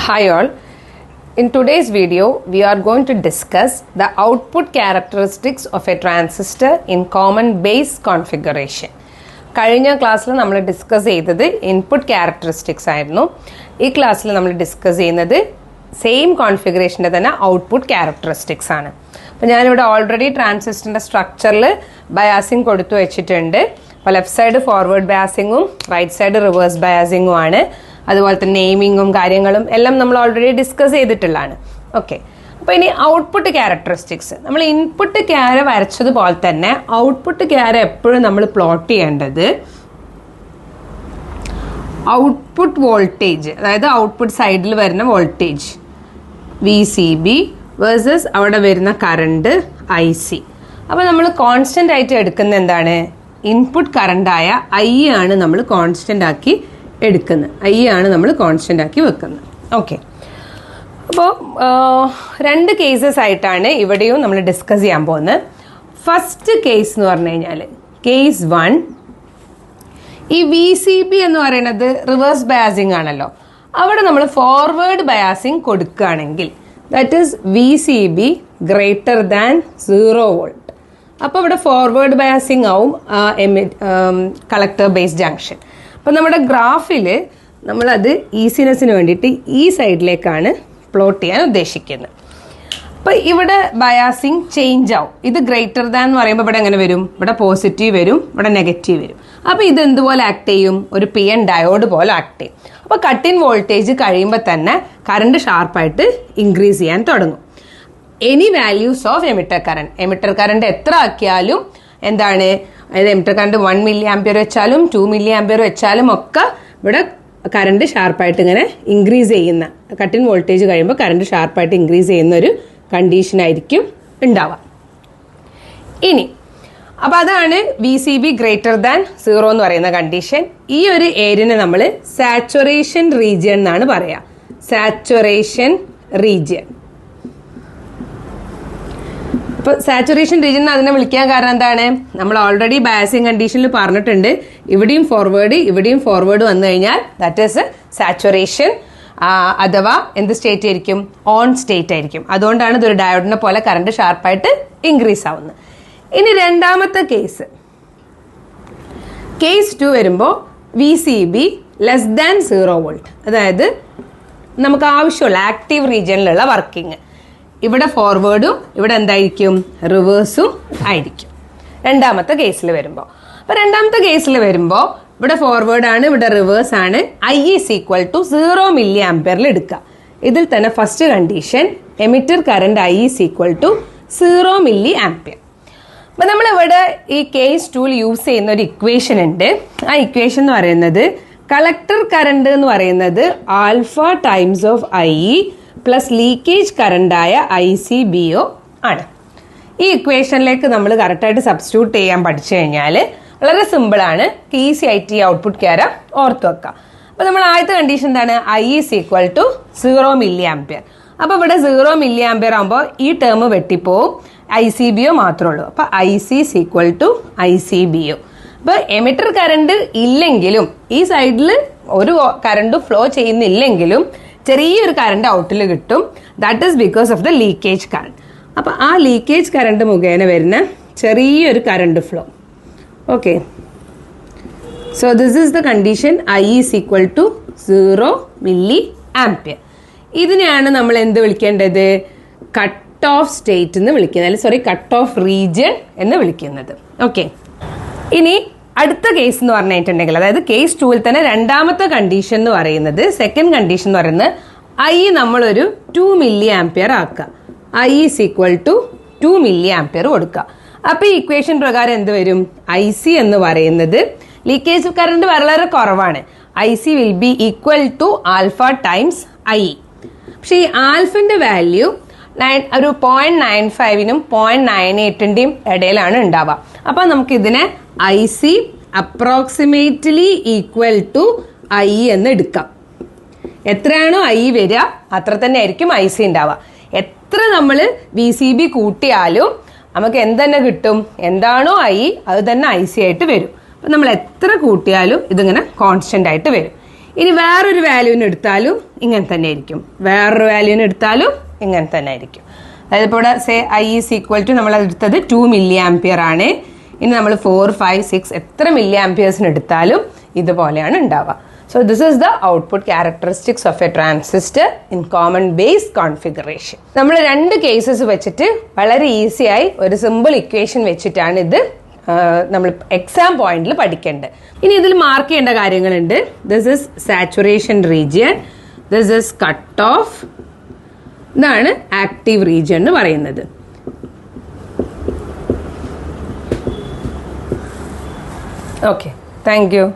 Hi all. In today's video, we are going to discuss the output characteristics of a transistor in common base configuration. കഴിഞ്ഞ ക്ലാസ്സിൽ നമ്മൾ discuss ചെയ്തത് input characteristics ആയിരുന്നു. ഈ ക്ലാസ്സിൽ നമ്മൾ ഡിസ്കസ് ചെയ്യുന്നത് സെയിം കോൺഫിഗറേഷൻ്റെ തന്നെ ഔട്ട്പുട്ട് ക്യാരക്ടറിസ്റ്റിക്സ് ആണ്. അപ്പോൾ ഞാനിവിടെ ഓൾറെഡി ട്രാൻസിസ്റ്ററിൻ്റെ സ്ട്രക്ചറിൽ ബയാസിങ് കൊടുത്തു വെച്ചിട്ടുണ്ട്. അപ്പോൾ ലെഫ്റ്റ് സൈഡ് ഫോർവേഡ് ബയാസിങ്ങും റൈറ്റ് സൈഡ് റിവേഴ്സ് ബയാസിങ്ങും ആണ്. അതുപോലെ തന്നെ നെയിമിങ്ങും കാര്യങ്ങളും എല്ലാം നമ്മൾ ഓൾറെഡി ഡിസ്കസ് ചെയ്തിട്ടുള്ളതാണ്. ഓക്കെ, അപ്പോൾ ഇനി ഔട്ട്പുട്ട് ക്യാരക്ടറിസ്റ്റിക്സ്. നമ്മൾ ഇൻപുട്ട് ക്യാര വരച്ചതുപോലെ തന്നെ ഔട്ട്പുട്ട് ക്യാര എപ്പോഴും നമ്മൾ പ്ലോട്ട് ചെയ്യേണ്ടത് ഔട്ട്പുട്ട് വോൾട്ടേജ്, അതായത് ഔട്ട്പുട്ട് സൈഡിൽ വരുന്ന വോൾട്ടേജ് VCB വേഴ്സസ് അവിടെ വരുന്ന കറണ്ട് IC. അപ്പോൾ നമ്മൾ കോൺസ്റ്റൻ്റ് ആയിട്ട് എടുക്കുന്ന എന്താണ്, ഇൻപുട്ട് കറണ്ടായ I ആണ് നമ്മൾ കോൺസ്റ്റൻ്റ് ആക്കി എടുക്കുന്നത്. I ആണ് നമ്മൾ കോൺസ്റ്റൻ്റ് ആക്കി വെക്കുന്നത്. ഓക്കെ, അപ്പോൾ രണ്ട് കേസസ് ആയിട്ടാണ് ഇവിടെയും നമ്മൾ ഡിസ്കസ് ചെയ്യാൻ പോകുന്നത്. ഫസ്റ്റ് കേസ് എന്ന് പറഞ്ഞു കഴിഞ്ഞാൽ കേസ് 1, ഈ VCB എന്ന് പറയുന്നത് റിവേഴ്സ് ബയാസിങ് ആണല്ലോ. അവിടെ നമ്മൾ ഫോർവേഡ് ബയാസിങ് കൊടുക്കുകയാണെങ്കിൽ that is VCB greater than 0 volt. അപ്പോൾ ഇവിടെ ഫോർവേഡ് ബയാസിങ് ആവും കളക്ടർ ബേസ് ജംഗ്ഷൻ. അപ്പോൾ നമ്മുടെ ഗ്രാഫിൽ നമ്മളത് ഈസിനെസ്സിന് വേണ്ടിയിട്ട് ഈ സൈഡിലേക്കാണ് പ്ലോട്ട് ചെയ്യാൻ ഉദ്ദേശിക്കുന്നത്. അപ്പോൾ ഇവിടെ ബയാസിങ് ചേഞ്ച് ആവും. ഇത് ഗ്രേറ്റർ ദാൻ എന്ന് പറയുമ്പോൾ ഇവിടെ എങ്ങനെ വരും, ഇവിടെ പോസിറ്റീവ് വരും, ഇവിടെ നെഗറ്റീവ് വരും. അപ്പോൾ ഇത് എന്തുപോലെ ആക്ട് ചെയ്യും, ഒരു PN ഡയോഡ് പോലെ ആക്ട് ചെയ്യും. അപ്പോൾ കട്ട് ഇൻ വോൾട്ടേജ് കഴിയുമ്പോൾ തന്നെ കറണ്ട് ഷാർപ്പായിട്ട് ഇൻക്രീസ് ചെയ്യാൻ തുടങ്ങും. Any values of emitter current എത്ര ആക്കിയാലും എന്താണ്, അതായത് എമിറ്റർ കറണ്ട് 1 മില്ലി ആംപിയർ വെച്ചാലും 2 മില്ലി ആംപിയർ വെച്ചാലും ഒക്കെ ഇവിടെ കറണ്ട് ഷാർപ്പായിട്ട് ഇങ്ങനെ ഇൻക്രീസ് ചെയ്യുന്ന, കട്ടിൻ വോൾട്ടേജ് കഴിയുമ്പോൾ കറണ്ട് ഷാർപ്പായിട്ട് ഇൻക്രീസ് ചെയ്യുന്ന ഒരു കണ്ടീഷൻ ആയിരിക്കും ഉണ്ടാവുക. ഇനി അപ്പോൾ അതാണ് VCB ഗ്രേറ്റർ ദാൻ 0 എന്ന് പറയുന്ന കണ്ടീഷൻ. ഈ ഒരു ഏരിയനെ നമ്മൾ സാച്ചുറേഷൻ റീജിയൻ എന്നാണ് പറയുക. Saturation region. ഇപ്പോൾ സാച്ചുറേഷൻ റീജിയൻ അതിനെ വിളിക്കാൻ കാരണം എന്താണ്, നമ്മൾ ഓൾറെഡി ബയാസിങ് കണ്ടീഷനിൽ പറഞ്ഞിട്ടുണ്ട്, ഇവിടെയും ഫോർവേഡ് വന്നു കഴിഞ്ഞാൽ ദാറ്റ് ഈസ് സാച്ചുറേഷൻ, അഥവാ എന്ത് സ്റ്റേറ്റ് ആയിരിക്കും, ഓൺ സ്റ്റേറ്റ് ആയിരിക്കും. അതുകൊണ്ടാണ് ഇതൊരു ഡയോഡിനെ പോലെ കറണ്ട് ഷാർപ്പായിട്ട് ഇൻക്രീസ് ആവുന്നത്. ഇനി രണ്ടാമത്തെ കേസ് 2 വരുമ്പോൾ VCB ലെസ് ദാൻ 0 വോൾട്ട്, അതായത് നമുക്ക് ആവശ്യമുള്ള ആക്റ്റീവ് റീജിയനിലുള്ള വർക്കിംഗ് ഇവിടെ ഫോർവേഡും ഇവിടെ എന്തായിരിക്കും, റിവേഴ്സും ആയിരിക്കും രണ്ടാമത്തെ കേസിൽ വരുമ്പോൾ. അപ്പോൾ രണ്ടാമത്തെ കേസിൽ വരുമ്പോൾ ഇവിടെ ഫോർവേഡ് ആണ്, ഇവിടെ റിവേഴ്സ് ആണ്. I is equal to 0 milli ആംപിയറിൽ എടുക്കുക. ഇതിൽ തന്നെ first condition emitter current I is equal to 0 milli ampere. അപ്പം നമ്മളിവിടെ ഈ കേസ് 2ൽ യൂസ് ചെയ്യുന്ന ഒരു ഇക്വേഷൻ ഉണ്ട്. ആ ഇക്വേഷൻ എന്ന് പറയുന്നത് കളക്ടർ കറണ്ട് എന്ന് പറയുന്നത് alpha times of IE plus leakage കറണ്ടായ ICBO ആണ്. ഈ ഇക്വേഷനിലേക്ക് നമ്മൾ കറക്റ്റായിട്ട് സബ്സ്റ്റിറ്റ്യൂട്ട് ചെയ്യാൻ പഠിച്ചു കഴിഞ്ഞാൽ വളരെ സിമ്പിളാണ്, ഈസി ആയിട്ട് ഈ ഔട്ട്പുട്ട് ക്യാര ഓർത്ത് വെക്കാം. അപ്പോൾ നമ്മൾ ആദ്യത്തെ കണ്ടീഷൻ എന്താണ്, I is equal to 0 milli ampere. അപ്പോൾ ഇവിടെ 0 മില്ലി ആംപിയർ ആകുമ്പോൾ ഈ ടേം വെട്ടിപ്പോവും, ICBO മാത്രമേ ഉള്ളൂ. അപ്പോൾ IC is equal to ICBO. അപ്പോൾ എമിറ്റർ കറണ്ട് ഇല്ലെങ്കിലും ഈ സൈഡിൽ ഒരു കറണ്ട് ഫ്ലോ ചെയ്യുന്നില്ലെങ്കിലും ചെറിയൊരു കറണ്ട് ഔട്ടിൽ കിട്ടും. That is because of the leakage current. അപ്പോൾ ആ ലീക്കേജ് കറണ്ട് മുഖേന വരുന്ന ചെറിയൊരു current flow. Okay, so this is the condition I is equal to 0 milli ampere. ഇതിനെയാണ് നമ്മൾ എന്ത് വിളിക്കേണ്ടത്, കട്ട് ഓഫ് സ്റ്റേറ്റ് എന്ന് വിളിക്കുന്നത്, അല്ലെങ്കിൽ കട്ട് ഓഫ് റീജിയൻ എന്ന് വിളിക്കുന്നത്. ഓക്കെ, ഇനി അടുത്ത കേസ് എന്ന് പറഞ്ഞിട്ടുണ്ടെങ്കിൽ, അതായത് കേസ് 2ൽ തന്നെ രണ്ടാമത്തെ കണ്ടീഷൻ എന്ന് പറയുന്നത്, സെക്കൻഡ് കണ്ടീഷൻ എന്ന് പറയുന്നത് I നമ്മളൊരു 2 മില്ലി ആംപിയർ ആക്കുക. I is equal to 2 milli ampere കൊടുക്കുക. അപ്പോൾ ഈ ഇക്വേഷൻ പ്രകാരം എന്ത് വരും, IC എന്ന് പറയുന്നത് ലീക്കേജ് കറണ്ട് വളരെ കുറവാണ്. IC will be equal to alpha times IE. പക്ഷേ ഈ ആൽഫിന്റെ വാല്യൂ ഒരു 0.95നും 0.98ന്റെയും ഇടയിലാണ് ഉണ്ടാവുക. അപ്പോൾ നമുക്ക് ഇതിനെ IC approximately equal to IE എന്ന് എടുക്കാം. എത്രയാണോ IE വരിക അത്ര തന്നെ ആയിരിക്കും IC ഉണ്ടാവുക. എത്ര നമ്മൾ VCB കൂട്ടിയാലും നമുക്ക് എന്തെന്നെ കിട്ടും, എന്താണോ IE അത് തന്നെ IC ആയിട്ട് വരും. അപ്പം നമ്മൾ എത്ര കൂട്ടിയാലും ഇതിങ്ങനെ കോൺസ്റ്റന്റ് ആയിട്ട് വരും. ഇനി വേറൊരു വാല്യൂവിന് എടുത്താലും ഇങ്ങനെ തന്നെ ആയിരിക്കും, വേറൊരു വാല്യൂവിന് എടുത്താലും ഇങ്ങനെ തന്നെ ആയിരിക്കും. അതായത് ഇപ്പോൾ ഇവിടെ say I is equal to നമ്മൾ എടുത്തത് 2 മില്ലി ആംപിയർ ആണ്. ഇനി നമ്മൾ 4, 5, 6 എത്ര മില്ലി ആംപിയേഴ്സിന് എടുത്താലും ഇതുപോലെയാണ് ഉണ്ടാവുക. So this is the output characteristics of a transistor in common base configuration. നമ്മൾ രണ്ട് കേസസ് വെച്ചിട്ട് വളരെ ഈസി ആയി ഒരു സിമ്പിൾ ഇക്വേഷൻ വെച്ചിട്ടാണ് ഇത് നമ്മൾ എക്സാം പോയിന്റിൽ പഠിക്കേണ്ടത്. ഇനി ഇതിൽ മാർക്ക് ചെയ്യേണ്ട കാര്യങ്ങളുണ്ട്. This is saturation region, this is cut off, ഇതാണ് ആക്റ്റീവ് റീജിയൻ എന്ന് പറയുന്നത്. Okay, thank you.